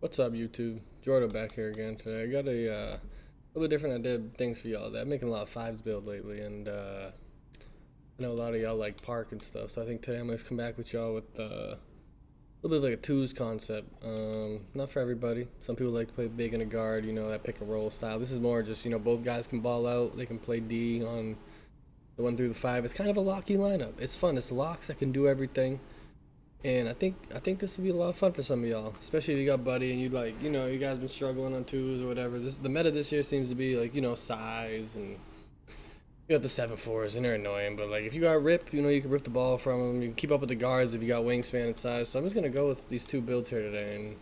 What's up, YouTube? Jordan back here again today. I got a little bit different idea things for y'all. I'm making a lot of fives build lately, and I know a lot of y'all like park and stuff. So I think today I'm gonna come back with y'all with a little bit of like a twos concept. Not for everybody. Some people like to play big in a guard, that pick and roll style. This is more just both guys can ball out. They can play D on the 1 through the 5. It's kind of a locky lineup. It's fun. It's locks that can do everything. And I think this would be a lot of fun for some of y'all, especially if you got Buddy and you like, you guys been struggling on twos or whatever. The meta this year seems to be like, size, and you got the 7-4s and they're annoying. But like if you got Rip, you can rip the ball from them. You can keep up with the guards if you got wingspan and size. So I'm just gonna go with these two builds here today, and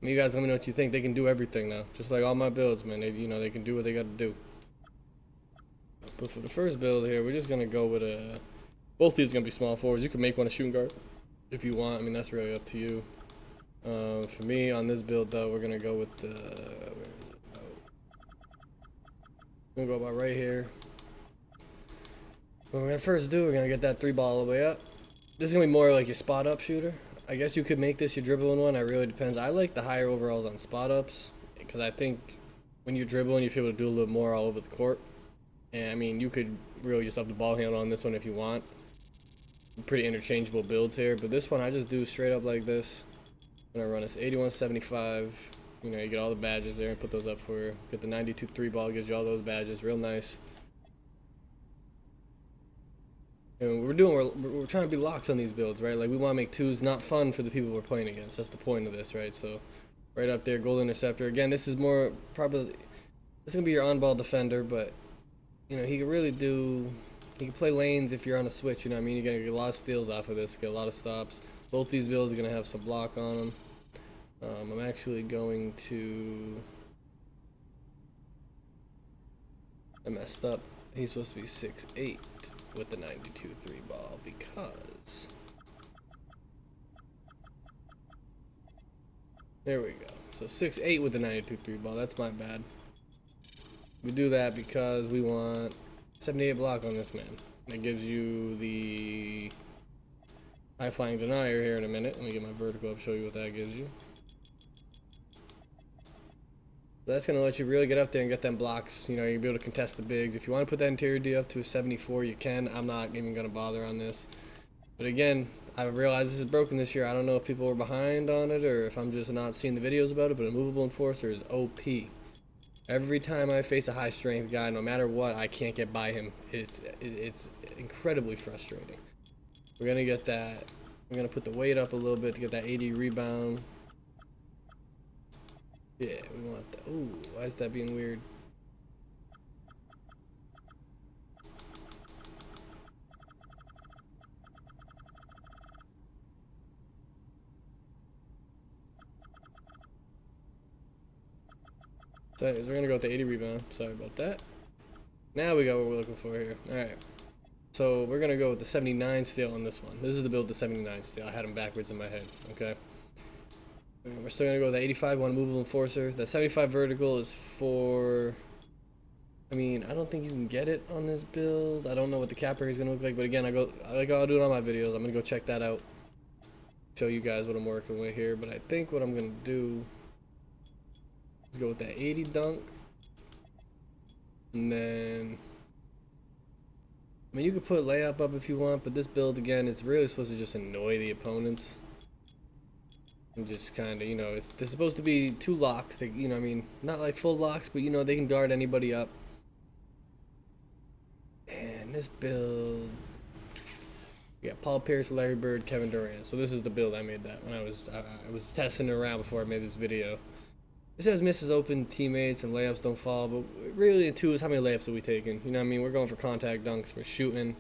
you guys let me know what you think. They can do everything now, just like all my builds, man. They can do what they got to do. But for the first build here, we're just gonna go with a. Both these are gonna be small forwards. You can make one a shooting guard if you want. I mean, that's really up to you. For me, on this build, though, we're going to go with the... We're going to go about right here. What we're going to first do, we're going to get that 3-ball all the way up. This is going to be more like your spot-up shooter. I guess you could make this your dribbling one. It really depends. I like the higher overalls on spot-ups, because I think when you're dribbling, you feel able to do a little more all over the court. And, I mean, you could really just up the ball handle on this one if you want. Pretty interchangeable builds here, but this one I just do straight up like this. I'm gonna run this 8175. You get all the badges there and put those up for you. Get the 92 3-ball, gives you all those badges, real nice. And we're trying to be locks on these builds, right? Like we want to make twos not fun for the people we're playing against. That's the point of this, right? So right up there, gold interceptor. Again, this is more probably this is gonna be your on-ball defender, but he can really do. You can play lanes if you're on a switch, you know what I mean? You're going to get a lot of steals off of this, get a lot of stops. Both these builds are going to have some block on them. I'm actually going to... I messed up. He's supposed to be 6'8" with the 92 3-ball because... There we go. So 6'8" with the 92 3-ball. That's my bad. We do that because we want 78 block on this man. That gives you the high flying denier here in a minute. Let me get my vertical up, show you what that gives you. So that's going to let you really get up there and get them blocks. You'll be able to contest the bigs. If you want to put that interior D up to a 74, you can. I'm not even going to bother on this. But again, I realize this is broken this year. I don't know if people were behind on it or if I'm just not seeing the videos about it, but a movable enforcer is OP. Every time I face a high strength guy, no matter what, I can't get by him. It's incredibly frustrating. We're gonna get that. We're gonna put the weight up a little bit to get that 80 rebound. Yeah, we want that. Ooh, why is that being weird? So we're gonna go with the 80 rebound. Sorry about that. Now we got what we're looking for here. Alright. So we're gonna go with the 79 steal on this one. This is the build, the 79 steal. I had them backwards in my head. Okay. And we're still gonna go with the 85 one movable enforcer. The 75 vertical is for. I mean, I don't think you can get it on this build. I don't know what the cap area is gonna look like, but again, I'll do it on my videos. I'm gonna go check that out. Show you guys what I'm working with here. But I think what I'm gonna do. Let's go with that 80 dunk. And then... I mean, you could put layup up if you want, but this build, again, is really supposed to just annoy the opponents. And just kind of, they're supposed to be two locks. They, I mean, not like full locks, but, they can guard anybody up. And this build... We got Paul Pierce, Larry Bird, Kevin Durant. So this is the build I made that when I was testing it around before I made this video. It says misses open teammates and layups don't fall, but really in twos, how many layups are we taking? You know what I mean? We're going for contact dunks, we're shooting,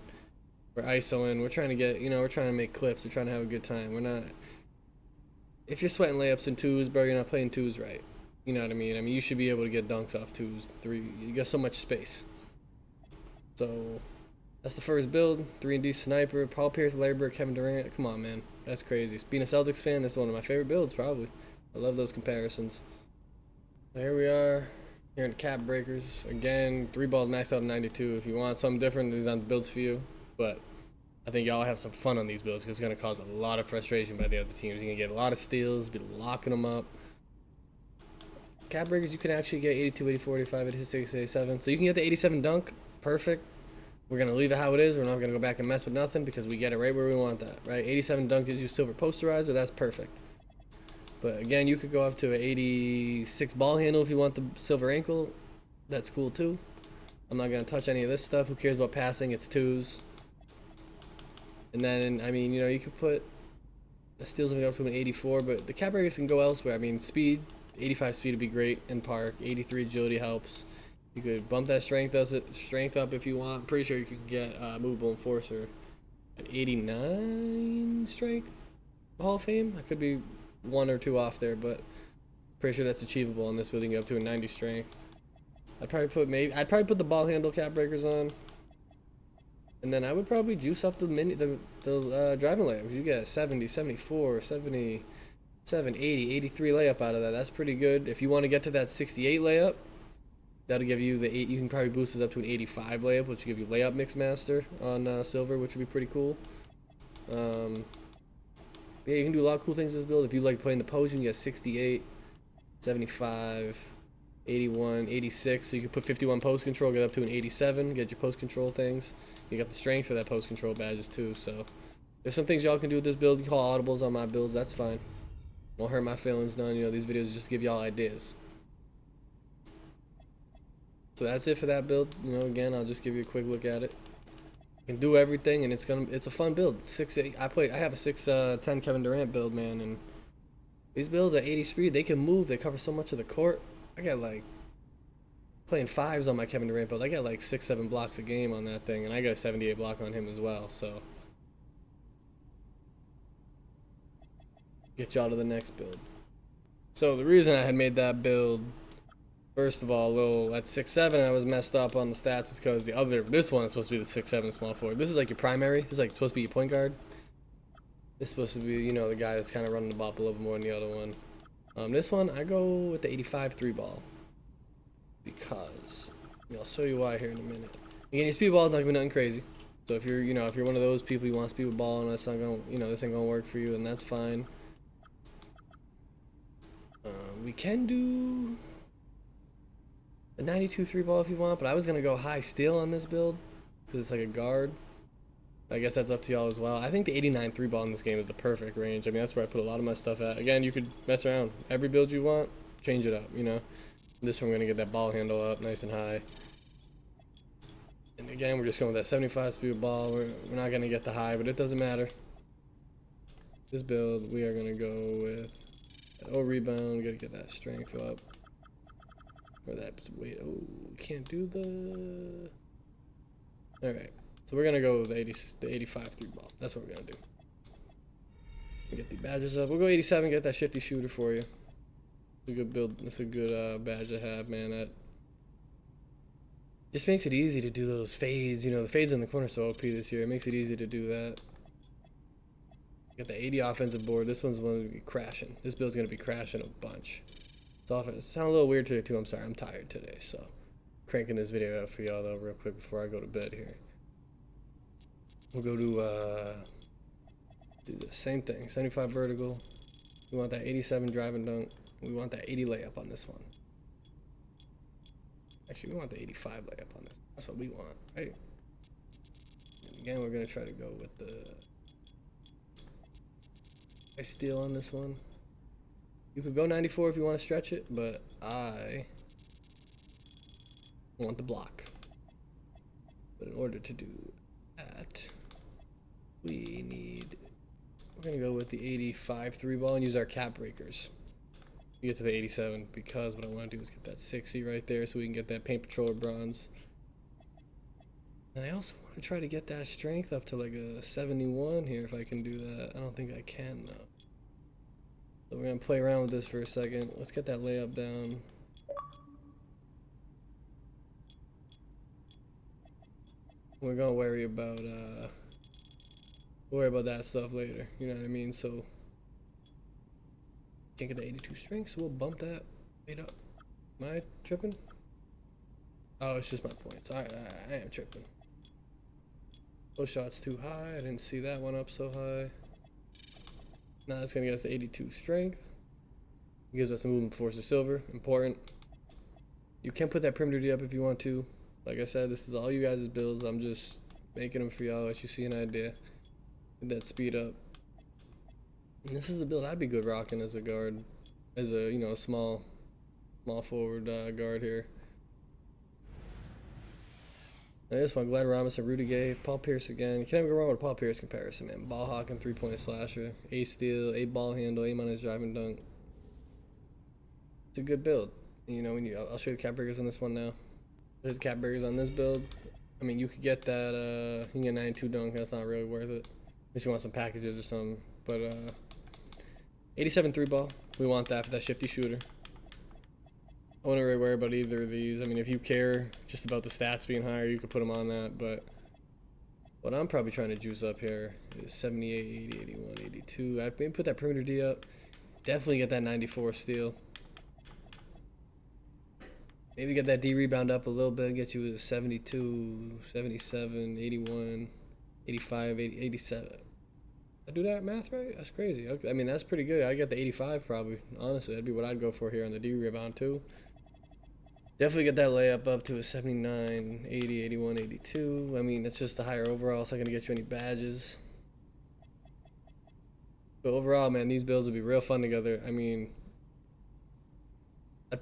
we're ISOing, we're trying to get, we're trying to make clips, we're trying to have a good time. We're not, if you're sweating layups in twos, bro, you're not playing twos right. You know what I mean? I mean, you should be able to get dunks off twos, three, you got so much space. So, that's the first build, 3-and-D sniper, Paul Pierce, Larry Bird, Kevin Durant. Come on, man, that's crazy. Being a Celtics fan, that's one of my favorite builds, probably. I love those comparisons. Here we are, here in the cap breakers. Again, 3 balls maxed out at 92. If you want something different, these aren't the builds for you. But I think y'all have some fun on these builds because it's going to cause a lot of frustration by the other teams. You're going to get a lot of steals, be locking them up. cap breakers, you can actually get 82, 84, 85, 86, 87. So you can get the 87 dunk, perfect. We're gonna leave it how it is. We're not gonna go back and mess with nothing because we get it right where we want that, right? 87 dunk gives you silver posterizer, that's perfect. But again, you could go up to an 86 ball handle if you want the silver ankle. That's cool too. I'm not gonna touch any of this stuff. Who cares about passing? It's twos. And then, I mean, you know, you could put the steals up to an 84, but the cap breakers can go elsewhere. I mean, speed, 85 speed would be great in park. 83 agility helps. You could bump that strength up if you want. I'm pretty sure you could get movable enforcer at 89 strength Hall of Fame. I could be 1 or 2 off there, but pretty sure that's achievable in this building up to a 90 strength. I'd probably put the ball handle cap breakers on. And then I would probably juice up the driving layups. You get 70, 74, 77, 80, 83 layup out of that. That's pretty good. If you want to get to that 68 layup, that'll give you the 8. You can probably boost this up to an 85 layup, which will give you layup mix master on silver, which would be pretty cool. Yeah, you can do a lot of cool things with this build. If you like playing the post, you can get 68, 75, 81, 86. So you can put 51 post control, get up to an 87, get your post control things. You got the strength for that post control badges too. So there's some things y'all can do with this build. You call audibles on my builds, that's fine. Won't hurt my feelings none. You know, these videos just give y'all ideas. So that's it for that build. You know, again, I'll just give you a quick look at it. You can do everything, and it's a fun build. It's 6'8". I have a 6'10" Kevin Durant build, man, and these builds at 80 speed, they can move. They cover so much of the court. I got like playing 5s on my Kevin Durant build. I got like 6-7 blocks a game on that thing, and I got a 78 block on him as well. So get y'all to the next build. So the reason I had made that build, first of all, at 6'7", I was messed up on the stats is because this one is supposed to be the 6'7" small forward. This is like your primary. This is like supposed to be your point guard. This is supposed to be, you know, the guy that's kind of running the ball a little bit more than the other one. This one, I go with the 85 3 ball. Because, I'll show you why here in a minute. Again, your speed ball is not gonna be nothing crazy. So if you're, if you're one of those people who wants speed with ball and it's not gonna, this ain't gonna work for you, then that's fine. We can do a 92 3 ball if you want, but I was gonna go high steal on this build because it's like a guard. I guess that's up to y'all as well. I think the 89 3 ball in this game is the perfect range. I mean, that's where I put a lot of my stuff at. Again, you could mess around. Every build you want, change it up, This one, we're going to get that ball handle up nice and high. And again, we're just going with that 75 speed ball. We're not going to get the high, but it doesn't matter. This build, we are going to go with that O rebound. We got to get that strength up. Or that weight. Oh, we can't do the... Alright. So we're going to go with the 85 3 ball. That's what we're going to do. Get the badges up. We'll go 87, get that shifty shooter for you. A good build. It's a good badge to have, man. That just makes it easy to do those fades. The fades in the corner so OP this year. It makes it easy to do that. Got the 80 offensive board. This one's going to be crashing. This build's going to be crashing a bunch. It sounds a little weird today too. I'm sorry. I'm tired today, so cranking this video out for y'all though real quick before I go to bed here. We'll go to do the same thing. 75 vertical. We want that 87 drive and dunk. We want that 80 layup on this one. Actually, we want the 85 layup on this. That's what we want, right? And again, we're going to try to go with the high steal on this one. You could go 94 if you want to stretch it, but I want the block. But in order to do that, we're going to go with the 85 3 ball and use our cap breakers. We get to the 87 because what I want to do is get that 60 right there so we can get that paint patroller bronze. And I also want to try to get that strength up to like a 71 here if I can do that. I don't think I can though. So we're going to play around with this for a second. Let's get that layup down. We're going to worry about that stuff later. You know what I mean? So can't get the 82 strength, so we'll bump that 8 up. Am I tripping? Oh, it's just my points. Alright, I am tripping. Those shots too high. I didn't see that one up so high. Now it's gonna get us to 82 strength. It gives us a movement force of silver. Important. You can put that perimeter D up if you want to. Like I said, this is all you guys' builds. I'm just making them for y'all, let you see an idea. Get that speed up. And this is the build I'd be good rocking as a guard, as a, you know, small forward guard here. And this one, Glenn Robinson, Rudy Gay, Paul Pierce again. You can't even go wrong with a Paul Pierce comparison, man. Ball hawking, 3-point slasher, A steal, A ball handle, aim on his driving dunk. It's a good build. You know, I'll show you the cap breakers on this one now. There's cap breakers on this build. I mean, you could get that, you can get 92 dunk. That's not really worth it. Unless you want some packages or something. But, 87 3 ball. We want that for that shifty shooter. I wouldn't really worry about either of these. I mean, if you care just about the stats being higher, you could put them on that. But what I'm probably trying to juice up here is 78, 80, 81, 82. I'd maybe put that perimeter D up. Definitely get that 94 steal. Maybe get that D rebound up a little bit, get you a 72, 77, 81, 85, 80, 87. I do that math right? That's crazy. Okay. I mean, that's pretty good. I'd get the 85 probably. Honestly, that'd be what I'd go for here on the D rebound too. Definitely get that layup up to a 79, 80, 81, 82. I mean, it's just a higher overall. It's not going to get you any badges. But overall, man, these builds would be real fun together. I mean, I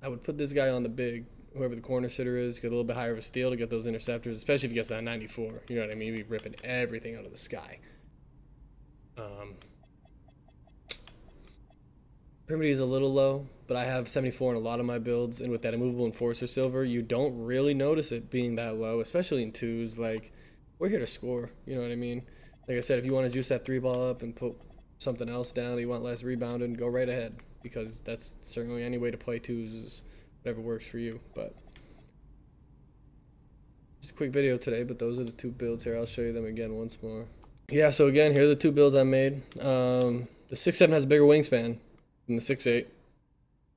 would put this guy on the big, whoever the corner sitter is, get a little bit higher of a steal to get those interceptors, especially if he gets that 94. You know what I mean? He'd be ripping everything out of the sky. Perimeter is a little low, but I have 74 in a lot of my builds, and with that immovable enforcer silver, you don't really notice it being that low, especially in twos. Like, we're here to score, you know what I mean? Like I said, if you want to juice that 3 ball up and put something else down, you want less rebounding, go right ahead, because that's certainly any way to play twos is whatever works for you. But just a quick video today, but those are the 2 builds here. I'll show you them again once more. Yeah, so again, here are the 2 builds I made. The 6'7" has a bigger wingspan than the 6'8",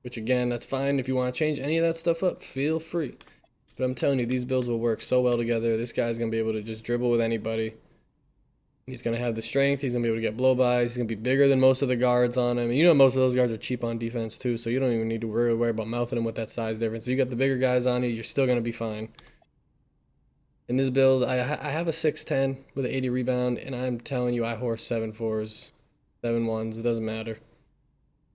which again, that's fine. If you want to change any of that stuff up, feel free. But I'm telling you, these builds will work so well together. This guy's going to be able to just dribble with anybody. He's going to have the strength. He's going to be able to get blow-bys. He's going to be bigger than most of the guards on him. And you know most of those guards are cheap on defense too, so you don't even need to worry about mouthing them with that size difference. If you got the bigger guys on you, you're still going to be fine. In this build, I have a 6'10" with an 80 rebound, and I'm telling you, I horse 7'4s, 7'1s. It doesn't matter.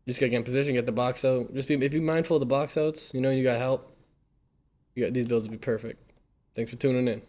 Just gotta get in position, get the box out. If you're mindful of the box outs, you know you got help. These builds will be perfect. Thanks for tuning in.